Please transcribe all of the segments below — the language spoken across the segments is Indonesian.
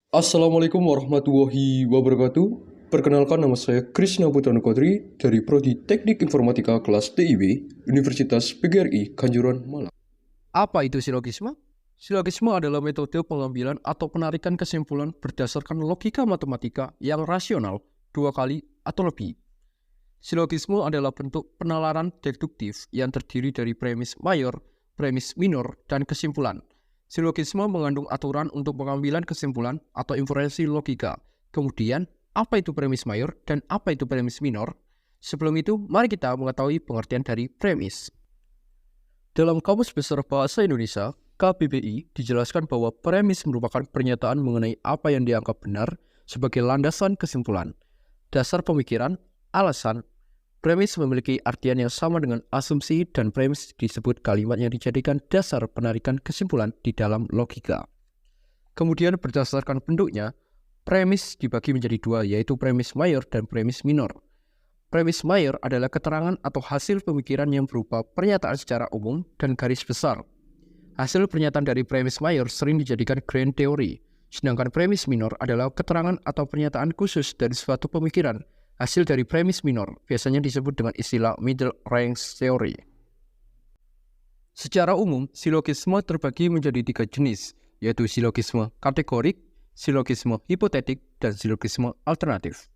Assalamualaikum warahmatullahi wabarakatuh. Perkenalkan, nama saya Krisna Putrana Kodri dari Prodi Teknik Informatika kelas TIB Universitas PGRI Kanjuruhan Malang. Apa itu silogisme? Silogisme adalah metode pengambilan atau penarikan kesimpulan berdasarkan logika matematika yang rasional dua kali atau lebih. Silogisme adalah bentuk penalaran deduktif yang terdiri dari premis mayor, premis minor, dan kesimpulan. Silogisme mengandung aturan untuk pengambilan kesimpulan atau inferensi logika. Kemudian, apa itu premis mayor dan apa itu premis minor? Sebelum itu, mari kita mengetahui pengertian dari premis. Dalam Kamus Besar Bahasa Indonesia, KBBI, dijelaskan bahwa premis merupakan pernyataan mengenai apa yang dianggap benar sebagai landasan kesimpulan, dasar pemikiran, alasan. Premis memiliki artian yang sama dengan asumsi, dan premis disebut kalimat yang dijadikan dasar penarikan kesimpulan di dalam logika. Kemudian berdasarkan bentuknya, premis dibagi menjadi dua, yaitu premis mayor dan premis minor. Premis mayor adalah keterangan atau hasil pemikiran yang berupa pernyataan secara umum dan garis besar. Hasil pernyataan dari premis mayor sering dijadikan grand theory, sedangkan premis minor adalah keterangan atau pernyataan khusus dari suatu pemikiran. Hasil dari premis minor biasanya disebut dengan istilah middle range theory. Secara umum, silogisme terbagi menjadi tiga jenis, yaitu silogisme kategorik, silogisme hipotetik, dan silogisme alternatif.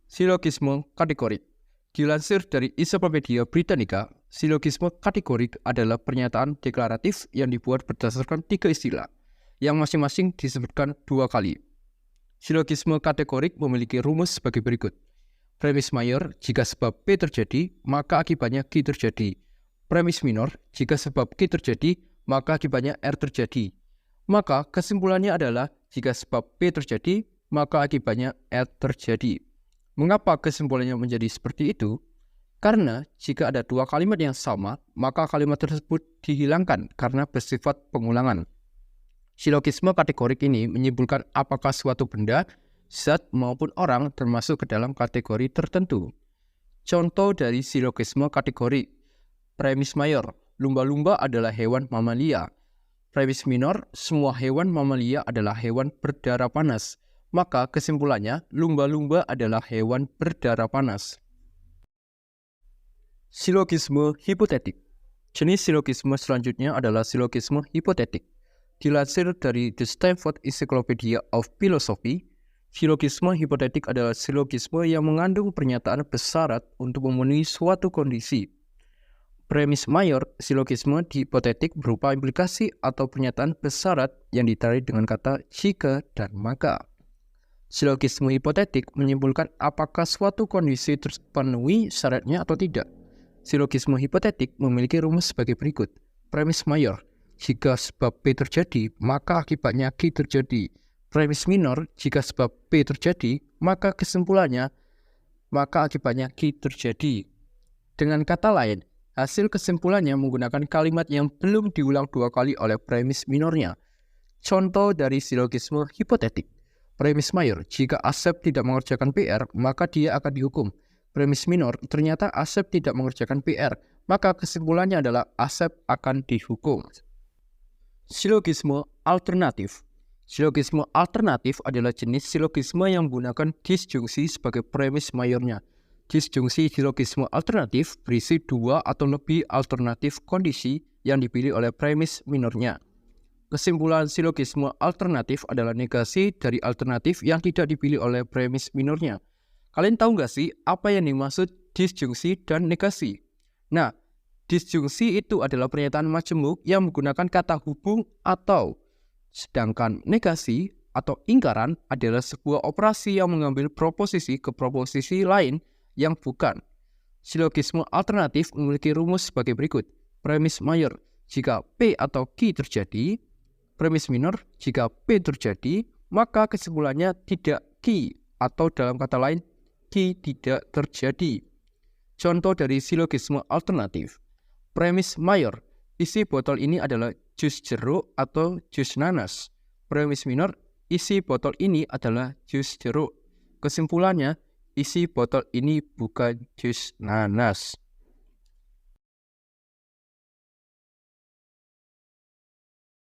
Silogisme kategorik. Dilansir dari Encyclopedia Britannica, silogisme kategorik adalah pernyataan deklaratif yang dibuat berdasarkan tiga istilah, yang masing-masing disebutkan dua kali. Silogisme kategorik memiliki rumus sebagai berikut. Premis mayor, jika sebab P terjadi, maka akibatnya Q terjadi. Premis minor, jika sebab Q terjadi, maka akibatnya R terjadi. Maka kesimpulannya adalah, jika sebab P terjadi, maka akibatnya R terjadi. Mengapa kesimpulannya menjadi seperti itu? Karena jika ada dua kalimat yang sama, maka kalimat tersebut dihilangkan karena bersifat pengulangan. Silogisme kategorik ini menyimpulkan apakah suatu benda, zat, maupun orang termasuk ke dalam kategori tertentu. Contoh dari silogisme kategorik. Premis mayor, lumba-lumba adalah hewan mamalia. Premis minor, semua hewan mamalia adalah hewan berdarah panas. Maka kesimpulannya, lumba-lumba adalah hewan berdarah panas. Silogisme hipotetik. Jenis silogisme selanjutnya adalah silogisme hipotetik. Dilansir dari The Stanford Encyclopedia of Philosophy, silogisme hipotetik adalah silogisme yang mengandung pernyataan bersyarat untuk memenuhi suatu kondisi. Premis mayor, silogisme hipotetik berupa implikasi atau pernyataan bersyarat yang ditarik dengan kata jika dan maka. Silogisme hipotetik menyimpulkan apakah suatu kondisi terpenuhi syaratnya atau tidak. Silogisme hipotetik memiliki rumus sebagai berikut. Premis mayor, jika sebab P terjadi, maka akibatnya Q terjadi. Premis minor, jika sebab P terjadi, maka kesimpulannya, maka akibatnya Q terjadi. Dengan kata lain, hasil kesimpulannya menggunakan kalimat yang belum diulang dua kali oleh premis minornya. Contoh dari silogisme hipotetik. Premis mayor, jika Asep tidak mengerjakan PR, maka dia akan dihukum. Premis minor, ternyata Asep tidak mengerjakan PR, maka kesimpulannya adalah Asep akan dihukum. Silogisme alternatif. Silogisme alternatif adalah jenis silogisme yang menggunakan disjungsi sebagai premis mayornya. Disjungsi silogisme alternatif berisi dua atau lebih alternatif kondisi yang dipilih oleh premis minornya. Kesimpulan silogisme alternatif adalah negasi dari alternatif yang tidak dipilih oleh premis minornya. Kalian tahu nggak sih apa yang dimaksud disjungsi dan negasi? Nah, disjungsi itu adalah pernyataan majemuk yang menggunakan kata hubung atau, sedangkan negasi atau ingkaran adalah sebuah operasi yang mengambil proposisi ke proposisi lain yang bukan. Silogisme alternatif memiliki rumus sebagai berikut. Premis mayor, jika P atau Q terjadi. Premis minor, jika P terjadi, maka kesimpulannya tidak Q, atau dalam kata lain, Q tidak terjadi. Contoh dari silogisme alternatif. Premis mayor, isi botol ini adalah jus jeruk atau jus nanas. Premis minor, isi botol ini adalah jus jeruk. Kesimpulannya, isi botol ini bukan jus nanas.